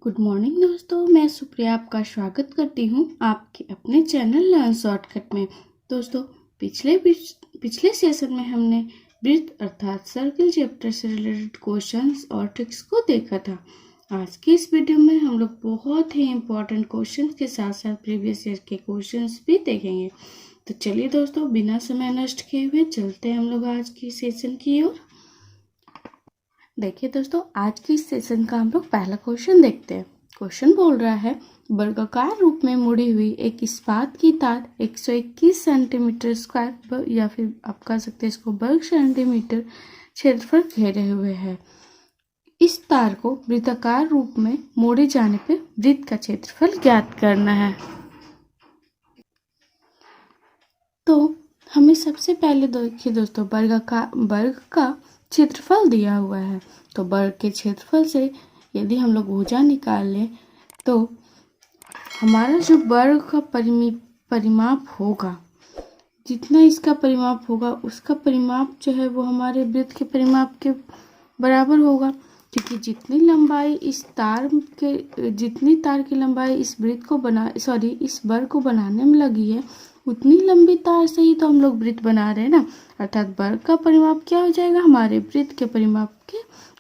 Good morning दोस्तों, मैं सुप्रिया आपका स्वागत करती हूँ आपके अपने चैनल लर्न शॉर्टकट में। दोस्तों, पिछले सेशन में हमने वृत्त अर्थात सर्कल चैप्टर से रिलेटेड क्वेश्चंस और ट्रिक्स को देखा था। आज की इस वीडियो में हम लोग बहुत ही इम्पोर्टेंट क्वेश्चंस के साथ साथ प्रीवियस ईयर के क्वेश्चंस भी देखेंगे। तो चलिए दोस्तों, बिना समय नष्ट किए हुए चलते हैं हम लोग आज की सेशन की ओर। देखिए दोस्तों, आज की इस सेशन का हम लोग पहला क्वेश्चन देखते हैं। क्वेश्चन बोल रहा है, वर्गाकार रूप में मुड़ी हुई एक इस्पात की तार 121 सेंटीमीटर स्क्वायर या फिर आप कह सकते हैं इसको वर्ग सेंटीमीटर क्षेत्रफल घेरे हुए है। इस तार को वृत्ताकार रूप में मोड़े जाने पर वृत्त का क्षेत्रफल ज्ञात करना है। तो हमें सबसे पहले देखिए दोस्तों, वर्ग का क्षेत्रफल दिया हुआ है। तो वर्ग के क्षेत्रफल से यदि हम लोग भुजा निकाल लें तो हमारा जो वर्ग का परिमाप होगा, जितना इसका परिमाप होगा उसका परिमाप जो है वो हमारे वृत्त के परिमाप के बराबर होगा। क्योंकि जितनी तार की लंबाई इस वर्ग को बनाने में लगी है, उतनी लंबी तार से ही तो हम लोग वृत्त बना रहे हैं ना। अर्थात वर्ग का परिमाप क्या हो जाएगा, हमारे वृत्त के परिमाप के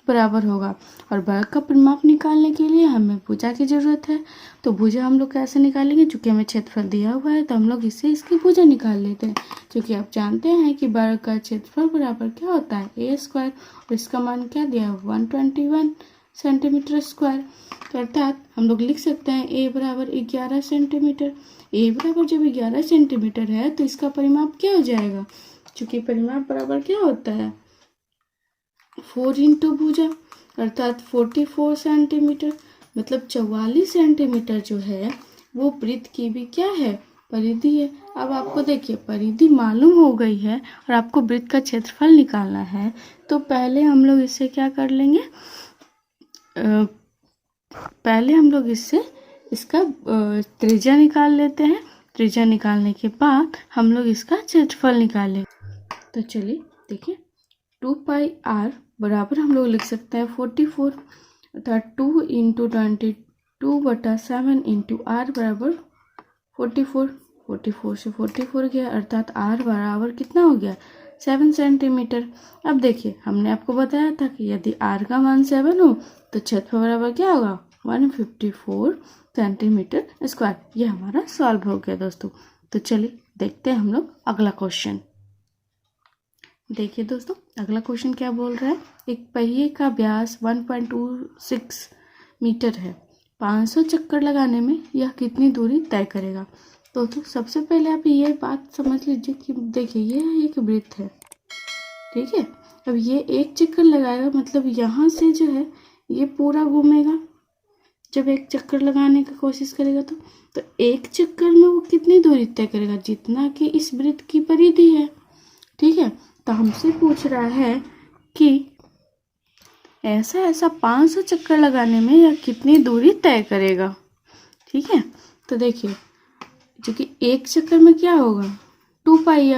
बराबर होगा। और वर्ग का परिमाप निकालने के लिए हमें भुजा की जरूरत है। तो भुजा हम लोग कैसे निकालेंगे, चूंकि हमें क्षेत्रफल दिया हुआ है तो हम लोग इसकी भुजा निकाल लेते हैं। क्योंकि आप जानते हैं कि वर्ग का क्षेत्रफल बराबर क्या होता है, ए स्क्वायर, और इसका मान क्या दिया है 121 सेंटीमीटर स्क्वायर। तो अर्थात हम लोग लिख सकते हैं ए बराबर 11 सेंटीमीटर। ए बराबर जब 11 सेंटीमीटर है तो इसका परिमाप क्या हो जाएगा, चूंकि परिमाप बराबर क्या होता है 4 इंटू भुजा, अर्थात 44 सेंटीमीटर। मतलब 44 सेंटीमीटर जो है वो वृत्त की भी क्या है, परिधि है। अब आपको देखिए परिधि मालूम हो गई है और आपको वृत्त का क्षेत्रफल निकालना है। तो पहले हम लोग इससे क्या कर लेंगे, पहले हम लोग इसका त्रिज्या निकाल लेते हैं। त्रिज्या निकालने के बाद हम लोग इसका क्षेत्रफल निकालें। तो चलिए देखिए, 2 पाई आर बराबर हम लोग लिख सकते हैं 44, अर्थात 2 इंटू 22/7 इंटू आर बराबर 44। 44 से 44 गया, अर्थात आर बराबर कितना हो गया 7 सेंटीमीटर। अब देखिए, हमने आपको बताया था कि यदि आर का मान 7 हो तो क्षेत्रफल बराबर क्या होगा 154 सेंटीमीटर स्क्वायर। ये हमारा सॉल्व हो गया दोस्तों। तो चलिए देखते हैं हम लोग अगला क्वेश्चन। देखिए दोस्तों, अगला क्वेश्चन क्या बोल रहा है, एक पहिए का व्यास 1.26 मीटर है। 500 चक्कर लगाने में यह कितनी दूरी तय करेगा। दोस्तों, सबसे पहले आप ये बात समझ लीजिए कि देखिए ये एक वृत्त है, ठीक है। अब ये एक चक्कर लगाएगा, मतलब यहाँ से जो है ये पूरा घूमेगा। जब एक चक्कर लगाने की कोशिश करेगा तो एक चक्कर में वो कितनी दूरी तय करेगा, जितना कि इस वृत्त की परिधि है, ठीक है। तो हमसे पूछ रहा है कि ऐसा 500 चक्कर लगाने में यह कितनी दूरी तय करेगा, ठीक है। तो देखिए, जो कि एक चक्कर में क्या होगा 2 पाई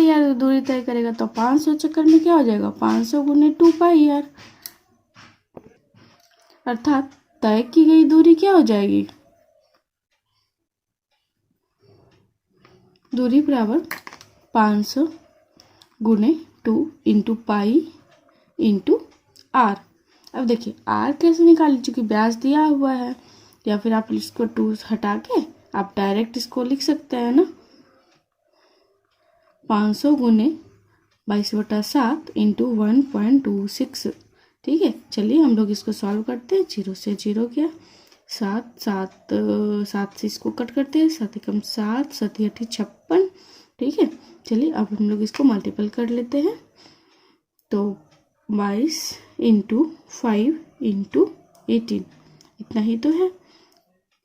आर दूरी तय करेगा। तो 500 चक्कर में क्या हो जाएगा 500 गुने 2 पाई आर, अर्थात तय की गई दूरी क्या हो जाएगी, दूरी बराबर 500 गुने 2 इंटू पाई इंटू आर। अब देखिए आर कैसे निकालें, चूंकि व्यास दिया हुआ है, या फिर आप इसको 2 हटा के आप डायरेक्ट इसको लिख सकते हैं ना, 500 गुने 22/7 इंटू 1.26, ठीक है। चलिए हम लोग इसको सॉल्व करते हैं। 0 से 0 गया, 7 से इसको कट करते हैं, 7 एकम 7, 7 8 56, ठीक है। चलिए अब हम लोग इसको मल्टीपल कर लेते हैं। तो 22 इंटू 5 इंटू 18, इतना ही तो है।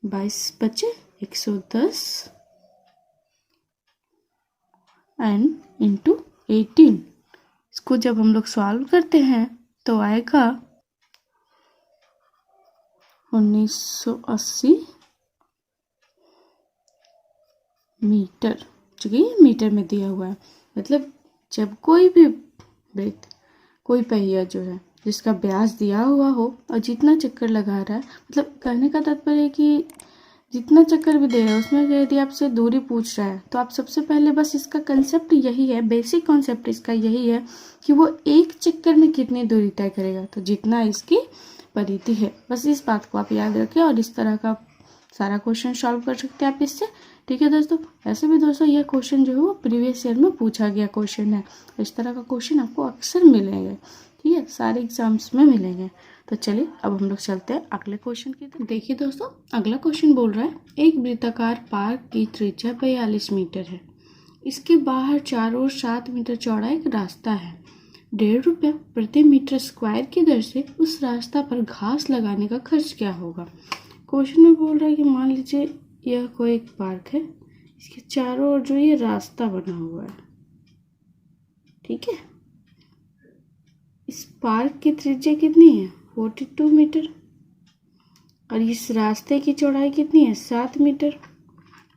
22 बचे 110 एंड इंटू 18। इसको जब हम लोग सॉल्व करते हैं तो आएगा 1980 मीटर, चूँकि ये मीटर में दिया हुआ है। मतलब जब कोई भी वृत्त, कोई पहिया जो है जिसका ब्यास दिया हुआ हो और जितना चक्कर लगा रहा है, मतलब कहने का तात्पर्य है कि जितना चक्कर भी दे रहा है उसमें यदि आपसे दूरी पूछ रहा है तो आप सबसे पहले बस इसका कंसेप्ट यही है, बेसिक कॉन्सेप्ट इसका यही है कि वो एक चक्कर में कितनी दूरी तय करेगा, तो जितना इसकी परिधि है। बस इस बात को आप याद रखें और इस तरह का सारा क्वेश्चन सॉल्व कर सकते हैं आप इससे। ठीक है दोस्तों, ऐसे भी दोस्तों यह क्वेश्चन जो है वो प्रीवियस ईयर में पूछा गया क्वेश्चन है। इस तरह का क्वेश्चन आपको अक्सर मिलेंगे, ठीक है, सारे एग्जाम्स में मिलेंगे। तो चलिए अब हम लोग चलते हैं अगले क्वेश्चन की तरफ। देखिए दोस्तों, अगला क्वेश्चन बोल रहा है एक वृत्ताकार पार्क की त्रिज्या 42 मीटर है। इसके बाहर चारों ओर 7 मीटर चौड़ा एक रास्ता है। 1.5 रुपया प्रति मीटर स्क्वायर की दर से उस रास्ता पर घास लगाने का खर्च क्या होगा। क्वेश्चन में बोल रहा है कि मान लीजिए यह कोई एक पार्क है, इसके चारों ओर जो ये रास्ता बना हुआ है, ठीक है। इस पार्क की त्रिज्या कितनी है 42 मीटर और इस रास्ते की चौड़ाई कितनी है 7 मीटर,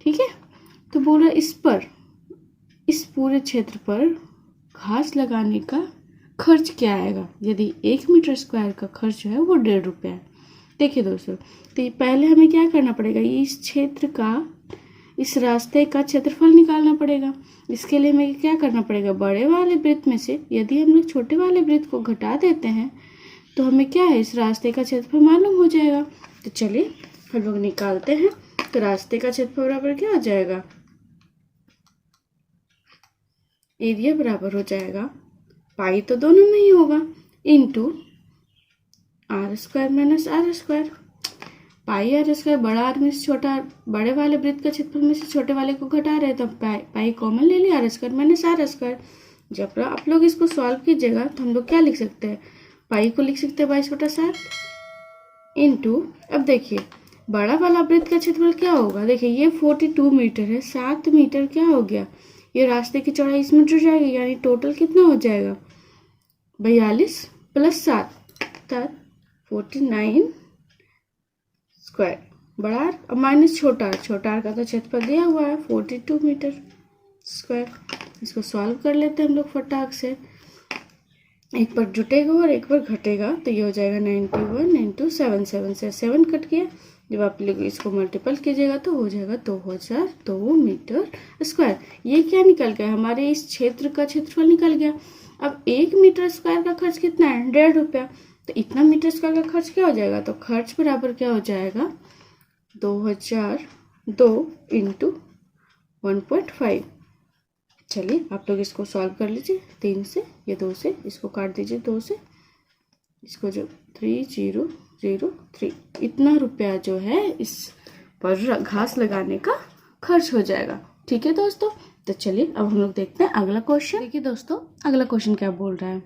ठीक है। तो बोल रहा है इस पूरे क्षेत्र पर घास लगाने का खर्च क्या आएगा यदि 1 मीटर स्क्वायर का खर्च जो है वो 1.5 रुपया है। देखिए दोस्तों, तो पहले हमें क्या करना पड़ेगा, इस क्षेत्र का, इस रास्ते का क्षेत्रफल निकालना पड़ेगा। इसके लिए हमें क्या करना पड़ेगा, बड़े वाले वृत्त में से यदि हम लोग छोटे वाले वृत्त को घटा देते हैं तो हमें क्या है, इस रास्ते का क्षेत्रफल मालूम हो जाएगा। तो चलिए हम लोग निकालते हैं। तो रास्ते का क्षेत्रफल बराबर क्या हो जाएगा, एरिया बराबर हो जाएगा पाई तो दोनों में ही होगा into r square minus r square. Pi r square, बड़ा आर में से छोटा, बड़े वाले वृत्त का क्षेत्रफल में से छोटे वाले को घटा रहे तो पाई कॉमन ले लिया, r square minus r square. जब आप लोग इसको सॉल्व कीजिएगा तो हम लोग क्या लिख सकते हैं, पाई को लिख सकते हैं 22/7 इंटू, अब देखिए बड़ा वाला वृत्त का क्षेत्रफल क्या होगा, देखिए ये 42 मीटर है, 7 मीटर क्या हो गया, ये रास्ते की चौड़ाई इसमें जुड़ जाएगी, यानी टोटल कितना हो जाएगा 42 + 7 49 स्क्वायर, बड़ा आर और माइनस छोटा आर का तो क्षेत्रफल दिया हुआ है 42 मीटर स्क्वायर। इसको सॉल्व कर लेते हैं हम लोग फटाक से, एक बार जुटेगा और एक बार घटेगा तो ये हो जाएगा 91 × 7 से 7 कट गया। जब आप लोग इसको मल्टीपल कीजिएगा तो हो जाएगा 2002 मीटर स्क्वायर। ये क्या निकल गया, हमारे इस क्षेत्र का क्षेत्रफल निकल गया। अब 1 मीटर स्क्वायर का खर्च कितना है 1.5 रुपया, तो इतना मीटर स्क्वायर का खर्च क्या हो जाएगा, तो खर्च बराबर क्या हो जाएगा 2002 × 1.5। चलिए आप लोग इसको सॉल्व कर लीजिए, 3 से, ये 2 से, इसको काट दीजिए 2 से, इसको जो 3003, इतना रुपया जो है इस पर घास लगाने का खर्च हो जाएगा। ठीक है दोस्तों, तो चलिए अब हम लोग देखते हैं अगला क्वेश्चन। देखिए दोस्तों, अगला क्वेश्चन क्या बोल रहा है,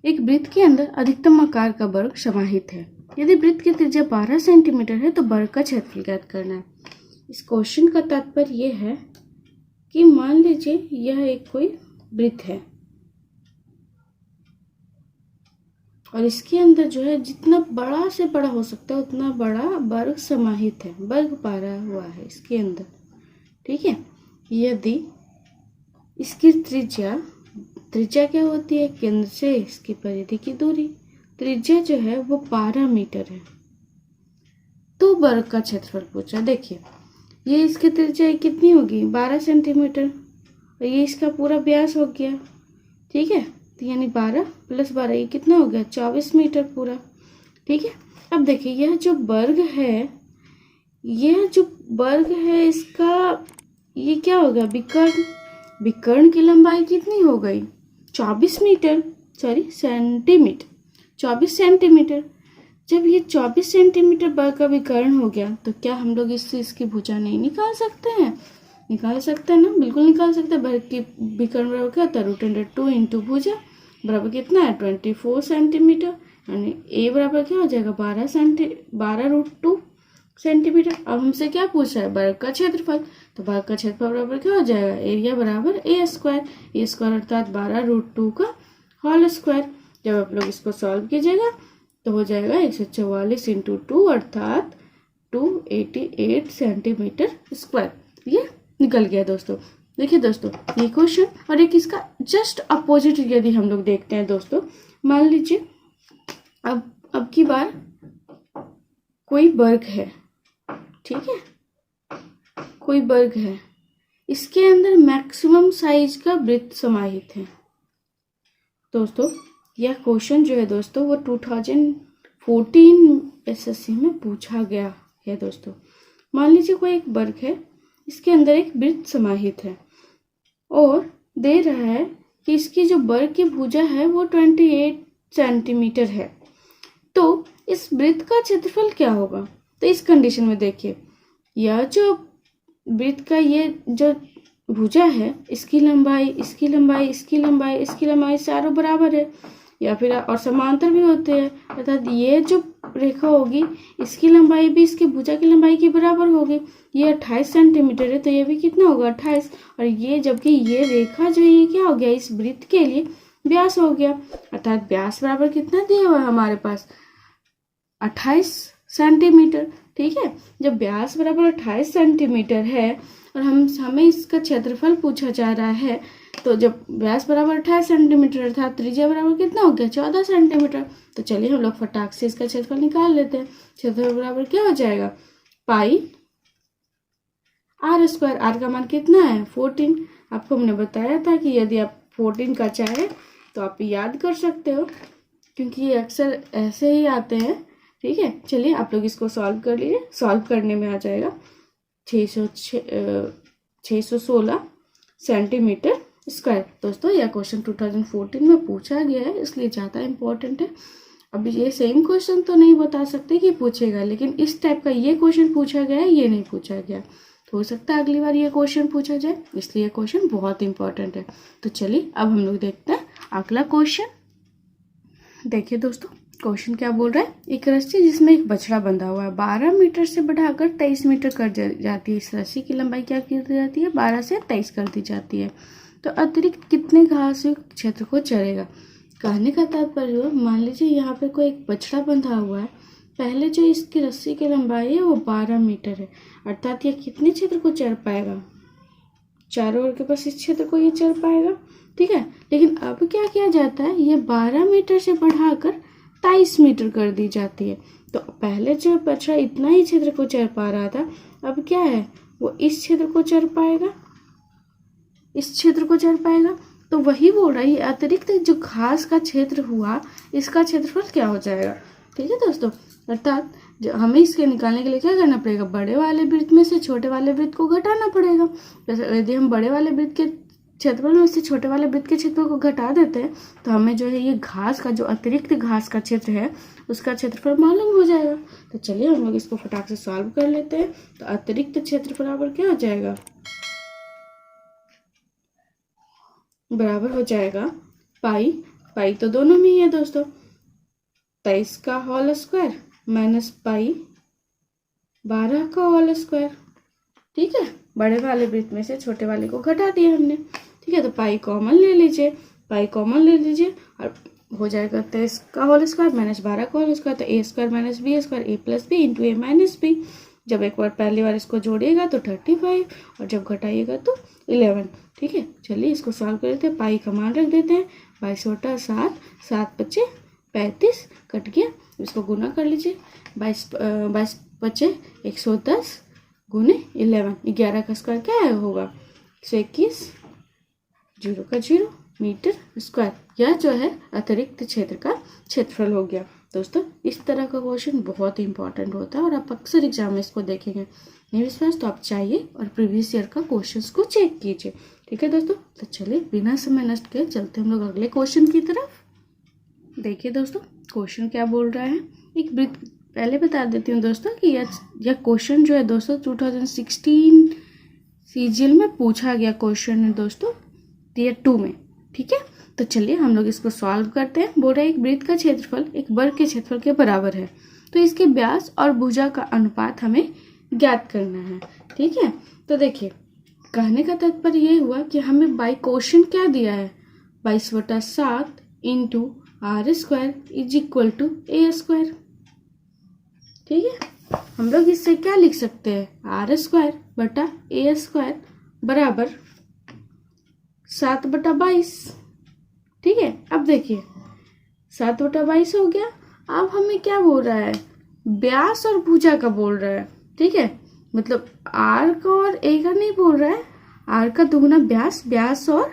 एक वृत्त के अंदर अधिकतम आकार का वर्ग समाहित है। यदि वृत्त की त्रिज्या 12 सेंटीमीटर है तो वर्ग का क्षेत्रफल ज्ञात करना है। इस क्वेश्चन का तात्पर्य यह है कि मान लीजिए यह एक कोई वृत्त है और इसके अंदर जो है जितना बड़ा से बड़ा हो सकता है उतना बड़ा वर्ग समाहित है, वर्ग पारा हुआ है इसके अंदर, ठीक है। यदि इसकी त्रिज्या क्या होती है, केंद्र से इसकी परिधि की दूरी, त्रिज्या जो है वो 12 मीटर है, तो वर्ग का क्षेत्रफल पूछा। देखिए ये इसकी त्रिज्या कितनी होगी 12 सेंटीमीटर और ये इसका पूरा व्यास हो गया, ठीक है, तो यानी 12 + 12 ये कितना हो गया 24 मीटर पूरा, ठीक है। अब देखिए यह जो वर्ग है इसका ये क्या हो गया विकर्ण की लंबाई कितनी हो गई 24 सेंटीमीटर। जब ये 24 सेंटीमीटर वर्ग का विकर्ण हो गया तो क्या हम लोग इससे इसकी भुजा नहीं निकाल सकते हैं, निकाल सकते हैं ना, बिल्कुल निकाल सकते हैं। वर्ग की विकर्ण बराबर क्या होता है √2 इंटू भुजा बराबर कितना है 24 सेंटीमीटर, यानी ए बराबर क्या हो जाएगा 12 √2 सेंटीमीटर। अब हमसे क्या पूछा है वर्ग का क्षेत्रफल, तो वर्ग का क्षेत्रफल बराबर क्या हो जाएगा एरिया बराबर ए स्क्वायर अर्थात 12 √2 का होल स्क्वायर। जब आप लोग इसको सॉल्व कीजिएगा तो हो जाएगा 144 × 2 अर्थात 288 सेंटीमीटर स्क्वायर। ये निकल गया दोस्तों। देखिए दोस्तों ये क्वेश्चन और एक इसका जस्ट अपोजिट यदि हम लोग देखते हैं दोस्तों, मान लीजिए अब की बार कोई वर्ग है, ठीक है, कोई वर्ग है, इसके अंदर मैक्सिमम साइज का वृत्त समाहित है। दोस्तों यह क्वेश्चन जो है दोस्तों वो 2014 एसएससी में पूछा गया है। दोस्तों मान लीजिए कोई एक वर्ग है, इसके अंदर एक वृत्त समाहित है और दे रहा है कि इसकी जो वर्ग की भुजा है वो 28 सेंटीमीटर है, तो इस वृत्त का क्षेत्रफल क्या होगा। तो इस कंडीशन में देखिए, यह जो वृत्त का ये जो भुजा है, इसकी लंबाई, इसकी लंबाई, इसकी लंबाई, इसकी लंबाई चारों बराबर है, या फिर और समांतर भी होते हैं, अर्थात ये जो रेखा होगी इसकी लंबाई भी इसकी भुजा की लंबाई के बराबर होगी। ये 28 सेंटीमीटर है तो ये भी कितना होगा 28, और ये जबकि ये रेखा जो है ये क्या हो गया, इस वृत्त के लिए व्यास हो गया, अर्थात व्यास बराबर कितना दिया हुआ है हमारे पास 28 सेंटीमीटर। ठीक है, जब व्यास बराबर 28 सेंटीमीटर है और हमें इसका क्षेत्रफल पूछा जा रहा है, तो जब व्यास बराबर 28 सेंटीमीटर अर्थात त्रिज्या बराबर कितना हो गया 14 सेंटीमीटर। तो चलिए हम लोग फटाक से इसका क्षेत्रफल निकाल लेते हैं। क्षेत्रफल बराबर क्या हो जाएगा, पाई आर स्क्वायर। आर का मान कितना है 14। आपको हमने बताया था कि यदि आप 14 का चाहे तो आप याद कर सकते हो, क्योंकि ये अक्सर ऐसे ही आते हैं। ठीक है, चलिए आप लोग इसको सॉल्व कर लीजिए। सॉल्व करने में आ जाएगा 616 सेंटीमीटर स्क्वायर। दोस्तों यह क्वेश्चन 2014 में पूछा गया है, इसलिए ज़्यादा इम्पोर्टेंट है। अब ये सेम क्वेश्चन तो नहीं बता सकते कि पूछेगा, लेकिन इस टाइप का ये क्वेश्चन पूछा गया है, ये नहीं पूछा गया। तो हो सकता है अगली बार ये क्वेश्चन पूछा जाए, इसलिए क्वेश्चन बहुत इंपॉर्टेंट है। तो चलिए अब हम लोग देखते हैं अगला क्वेश्चन। देखिए दोस्तों क्वेश्चन क्या बोल रहा है, एक रस्सी जिसमें एक बछड़ा बंधा हुआ है 12 मीटर से बढ़ाकर 23 मीटर कर जाती है। इस रस्सी की लंबाई क्या कर दी जाती है, 12 से 23 कर दी जाती है। तो अतिरिक्त कितने घास युक्त क्षेत्र को चरेगा। कहने का तात्पर्य, मान लीजिए यहाँ पे कोई एक बछड़ा बंधा हुआ है, पहले जो इसकी रस्सी की लंबाई है वो 12 मीटर है, अर्थात ये कितने क्षेत्र को चर पाएगा, चारों ओर के पास इस क्षेत्र को ये चर पाएगा। ठीक है, लेकिन अब क्या किया जाता है, ये 12 मीटर से बढ़ाकर 23 मीटर कर दी जाती है। तो पहले जो बछड़ा इतना ही क्षेत्र को चर पा रहा था, अब क्या है वो इस क्षेत्र को चर पाएगा, इस क्षेत्र को चर पाएगा। तो वही बोल रहा है, ये अतिरिक्त जो घास का क्षेत्र हुआ इसका क्षेत्रफल क्या हो जाएगा। ठीक है दोस्तों, अर्थात हमें इसके निकालने के लिए क्या करना पड़ेगा, बड़े वाले वृत्त में से छोटे वाले वृत्त को घटाना पड़ेगा। जैसे यदि हम बड़े वाले वृत्त के क्षेत्रफल में से छोटे वाले वृत्त के क्षेत्रफल को घटा देते हैं तो हमें जो है ये घास का जो अतिरिक्त घास का क्षेत्र है उसका क्षेत्रफल मालूम हो जाएगा। तो चलिए हम लोग इसको फटाक से सॉल्व कर लेते हैं। तो अतिरिक्त क्षेत्र बराबर क्या हो जाएगा, बराबर हो जाएगा पाई, पाई तो दोनों में ही है दोस्तों, 23 का होल स्क्वायर माइनस पाई 12 का होल स्क्वायर। ठीक है, बड़े वाले वृत्त में से छोटे वाले को घटा दिया हमने। ठीक है, तो पाई कॉमन ले लीजिए, पाई कॉमन ले लीजिए और हो जाएगा 23 का होल स्क्वायर माइनस 12 का होल स्क्वायर, तो ए स्क्वायर माइनस बी स्क्वायर, ए प्लस बी इंटू ए माइनस बी। जब एक बार पहली बार इसको जोड़िएगा तो 35 और जब घटाइएगा तो 11। ठीक है, चलिए इसको सॉल्व कर लेते हैं। पाई का मान रख देते हैं, 22 बटा 7, 7 पच्चे 35 कट गया, इसको गुना कर लीजिए, 22 पच्चे 110 गुने 11, 11 का स्क्वायर क्या है होगा 121, 0 का 0 मीटर स्क्वायर। यह जो है अतिरिक्त क्षेत्र का क्षेत्रफल हो गया। दोस्तों इस तरह का क्वेश्चन बहुत इंपॉर्टेंट होता है और आप अक्सर एग्जाम में इसको देखेंगे। नहीं विश्वास तो आप चाहिए और प्रीवियस ईयर का क्वेश्चंस को चेक कीजिए। ठीक है दोस्तों, तो चलिए बिना समय नष्ट किए चलते हम लोग अगले क्वेश्चन की तरफ। देखिए दोस्तों क्वेश्चन क्या बोल रहा है, एक वृत्त, पहले बता देती हूँ दोस्तों कि यह क्वेश्चन जो है दोस्तों 2016 सीजीएल में पूछा गया क्वेश्चन है दोस्तों, ईयर 2 में। ठीक है, तो चलिए हम लोग इसको सॉल्व करते हैं। बोल रहा है एक वृत्त का क्षेत्रफल एक वर्ग के क्षेत्रफल के बराबर है, तो इसके व्यास और भुजा का अनुपात हमें ज्ञात करना है। ठीक है, तो देखिए कहने का तात्पर्य ये हुआ कि हमें बाई क्वेश्चन क्या दिया है, 22/7 into r square is equal to A square. ठीक है, हम लोग इससे क्या लिख सकते हैं, आर स्क्वायर बटा ए स्क्वायर बराबर 7/22। ठीक है, अब देखिए 7/22 हो गया अब हमें क्या बोल रहा है, व्यास और भुजा का बोल रहा है। ठीक है, मतलब आर का और ए का नहीं बोल रहा है, आर का दुगुना व्यास, व्यास और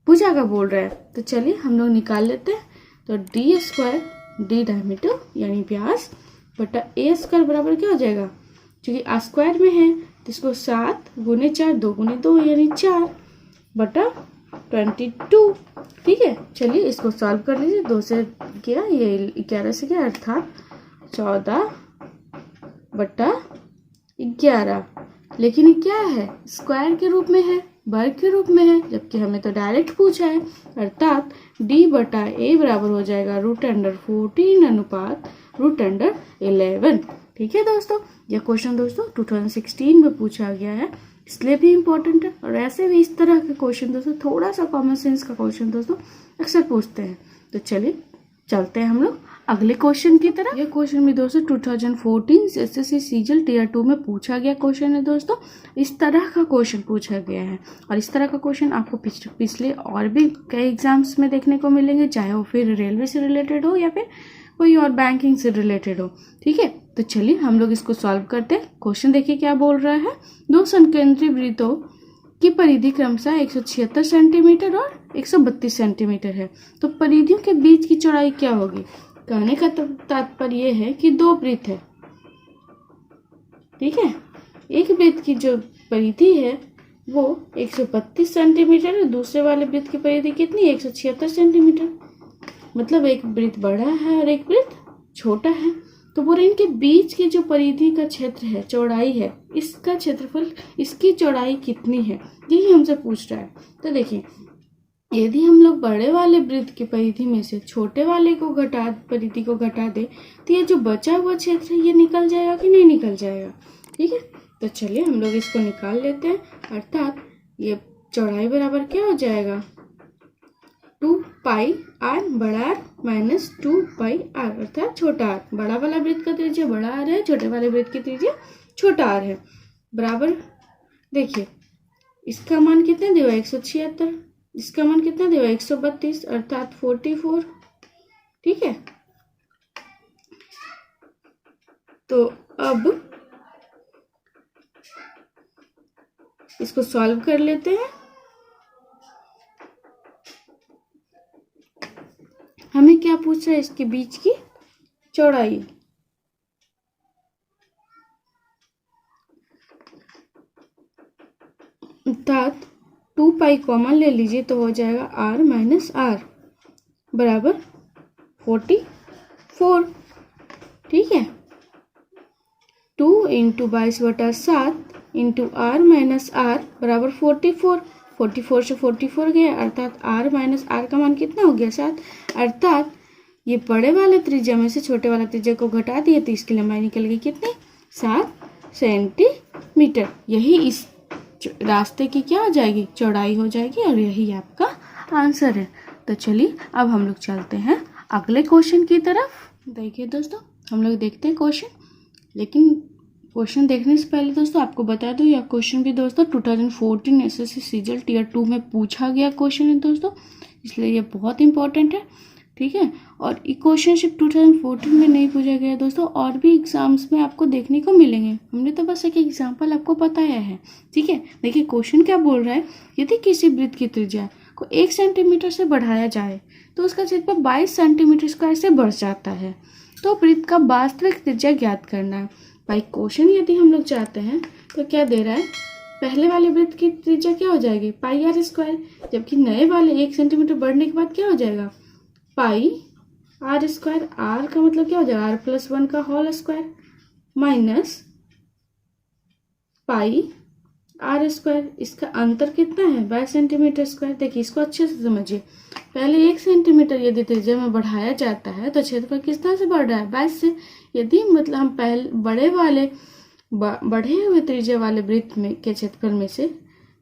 भुजा का बोल रहा है। तो चलिए हम लोग निकाल लेते हैं। तो डी स्क्वायर, डी डायमीटर यानी व्यास, बटा ए स्क्वायर बराबर क्या हो जाएगा, क्योंकि स्क्वायर में है तो इसको 7 गुने 4, 2 गुने 2 यानी 4 बटा 22। ठीक है, चलिए इसको सॉल्व कर लीजिए। 2 से किया, ये 11 से किया, अर्थात 14 बटा 11। लेकिन ये क्या है, स्क्वायर के रूप में है, वर्ग के रूप में है, जबकि हमें तो डायरेक्ट पूछा है। अर्थात d बटा ए बराबर हो जाएगा √14 अनुपात √11। ठीक है दोस्तों, यह क्वेश्चन दोस्तों 2016 में पूछा गया है, इसलिए भी इम्पोर्टेंट है। और ऐसे भी इस तरह के क्वेश्चन दोस्तों, थोड़ा सा कॉमन सेंस का क्वेश्चन दोस्तों अक्सर पूछते हैं। तो चलिए चलते हैं हम लोग अगले क्वेश्चन की तरफ। ये क्वेश्चन भी दोस्तों 2014 एसएससी सीजीएल टियर 2 में पूछा गया क्वेश्चन है दोस्तों। इस तरह का क्वेश्चन पूछा गया है, और इस तरह का क्वेश्चन आपको पिछले और भी कई एग्जाम्स में देखने को मिलेंगे, चाहे वो फिर रेलवे से रिलेटेड हो या फिर कोई और बैंकिंग से रिलेटेड हो। ठीक है, तो चलिए हम लोग इसको सॉल्व करते हैं। क्वेश्चन देखिए क्या बोल रहा है, 2 संकेंद्री वृत्तों की परिधि क्रमशः 176 सेंटीमीटर और 132 सेंटीमीटर है। तो परिधियों के बीच की चौड़ाई क्या होगी। कहने का तात्पर्य यह है कि 2 वृत्त है। ठीक है, एक वृत्त की जो परिधि है वो 132 सेंटीमीटर है, दूसरे वाले वृत्त की परिधि कितनी, 176 सेंटीमीटर। मतलब एक वृत्त बड़ा है और एक वृत्त छोटा है। तो बोले इनके बीच की जो परिधि का क्षेत्र है, चौड़ाई है, इसका क्षेत्रफल, इसकी चौड़ाई कितनी है, यही हमसे पूछ रहा है। तो देखिए, यदि हम लोग बड़े वाले वृत्त की परिधि में से छोटे वाले को परिधि को घटा दे, तो ये जो बचा हुआ क्षेत्र है ये निकल जाएगा कि नहीं निकल जाएगा। ठीक है, तो चलिए हम लोग इसको निकाल लेते हैं। अर्थात ये चौड़ाई बराबर क्या हो जाएगा, 2 पाई आर बड़ा आर माइनस 2 पाई आर, अर्थात छोटा आर। बड़ा वाला वृत्त का त्रिज्या बड़ा आर है, छोटे वाले वृत्त की त्रिज्या छोटा आर है। बराबर, देखिए इसका मान कितना देगा, 176, इसका मान कितना देगा, 132, अर्थात 44। ठीक है, तो अब इसको सॉल्व कर लेते हैं। हमें क्या पूछ रहा है, इसके बीच की चौड़ाई। अर्थात 2 पाई कॉमन ले लीजिए तो हो जाएगा r माइनस आर बराबर 44। ठीक है, 2 into 22/7 into r minus r बराबर 44। 44 से 44 गया, अर्थात r माइनस आर का मान कितना हो गया, 7। अर्थात ये बड़े वाले त्रिज्या में से छोटे वाले त्रिज्या को घटा दिए तो इसकी लंबाई निकल गई कितनी, 7 सेंटीमीटर। यही इस रास्ते की क्या हो जाएगी, चौड़ाई हो जाएगी, और यही आपका आंसर है। तो चलिए अब हम लोग चलते हैं अगले क्वेश्चन की तरफ। देखिए दोस्तों, हम लोग देखते हैं क्वेश्चन, लेकिन क्वेश्चन देखने से पहले दोस्तों आपको बता दूं, यह क्वेश्चन भी दोस्तों 2014 एसएससी सीजीएल टियर 2 में पूछा गया क्वेश्चन है दोस्तों, इसलिए ये बहुत इंपॉर्टेंट है। ठीक है, और ये क्वेश्चन सिर्फ 2014 में नहीं पूछा गया दोस्तों, और भी एग्जाम्स में आपको देखने को मिलेंगे। हमने तो बस एक एग्जाम्पल आपको बताया है। ठीक है, देखिए क्वेश्चन क्या बोल रहा है, यदि किसी वृत्त की त्रिज्या को 1 सेंटीमीटर से बढ़ाया जाए तो उसका क्षेत्रफल 22 सेंटीमीटर स्क्वायर से बढ़ जाता है। तो वृत्त का वास्तविक त्रिज्या ज्ञात करना है। भाई क्वेश्चन यदि हम लोग चाहते हैं तो क्या दे रहा है, पहले वाले वृत्त की त्रिज्या क्या हो जाएगी, पाई आर स्क्वायर, जबकि नए वाले 1 सेंटीमीटर बढ़ने के बाद क्या हो जाएगा, पाई आर स्क्वायर। आर का मतलब क्या हो जाएगा, r+1 का whole square minus pi r square. इसका अंतर कितना है, 22 सेंटीमीटर स्क्वायर। देखिए इसको अच्छे से समझिए, पहले 1 सेंटीमीटर यदि त्रिज्या में बढ़ाया जाता है तो क्षेत्रफल किस तरह से बढ़ रहा है, 22 से। यदि मतलब हम पहले बढ़े हुए त्रिज्या वाले वृत्त में के क्षेत्रफल में से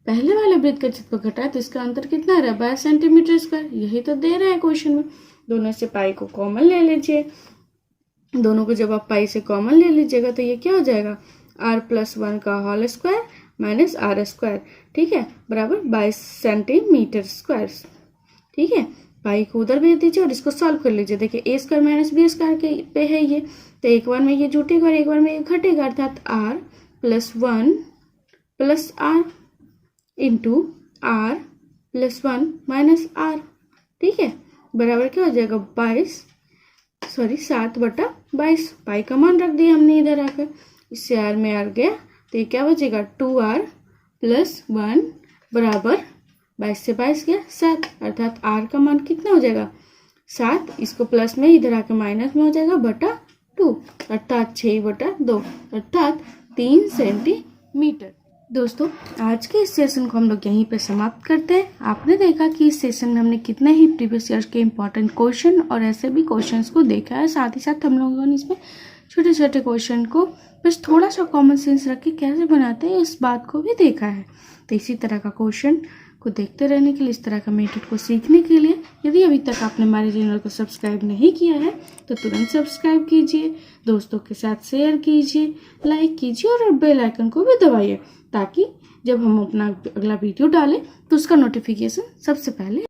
पहले वाले वृत्त का क्षेत्रफल घटाए तो इसका अंतर कितना रहा, 22 सेंटीमीटर स्क्वायर। यही तो दे रहा है क्वेश्चन में। दोनों से पाई को कॉमन ले लीजिए, दोनों को जब आप पाई से कॉमन ले लीजिएगा तो ये क्या हो जाएगा, r+1 का whole square minus r square. ठीक है, बराबर 22 सेंटीमीटर स्क्वायर। ठीक है, पाई को उधर भेज दीजिए और इसको सॉल्व कर लीजिए। देखिए ए स्क्वायर माइनस बी स्क्वायर के पे है ये, तो एक बार में ये जुटेगा और एक बार में ये घटेगा, अर्थात r plus 1 plus r into r plus 1 minus r. ठीक है, बराबर क्या हो जाएगा 7/22। पाई का मान रख दिया हमने इधर आकर, इससे आर में आर गया तो ये क्या बचेगा 2r प्लस 1 बराबर 22 से 22 गया 7, अर्थात आर का मान कितना हो जाएगा 7, इसको प्लस में इधर आकर माइनस में हो जाएगा बटा 2, अर्थात 6/2 अर्थात 3 सेंटीमीटर। दोस्तों आज के इस सेशन को हम लोग यहीं पे समाप्त करते हैं। आपने देखा कि इस सेशन में हमने कितने ही प्रीवियस ईयर के इम्पोर्टेंट क्वेश्चन और ऐसे भी क्वेश्चंस को देखा है, साथ ही साथ हम लोगों ने इसमें छोटे छोटे क्वेश्चन को बस थोड़ा सा कॉमन सेंस रख के कैसे बनाते हैं इस बात को भी देखा है। तो इसी तरह का क्वेश्चन को देखते रहने के लिए, इस तरह का मेथड को सीखने के लिए, यदि अभी तक आपने हमारे चैनल को सब्सक्राइब नहीं किया है तो तुरंत सब्सक्राइब कीजिए, दोस्तों के साथ शेयर कीजिए, लाइक कीजिए और बेल आइकन को भी दबाइए, ताकि जब हम अपना अगला वीडियो डालें तो उसका नोटिफिकेशन सबसे पहले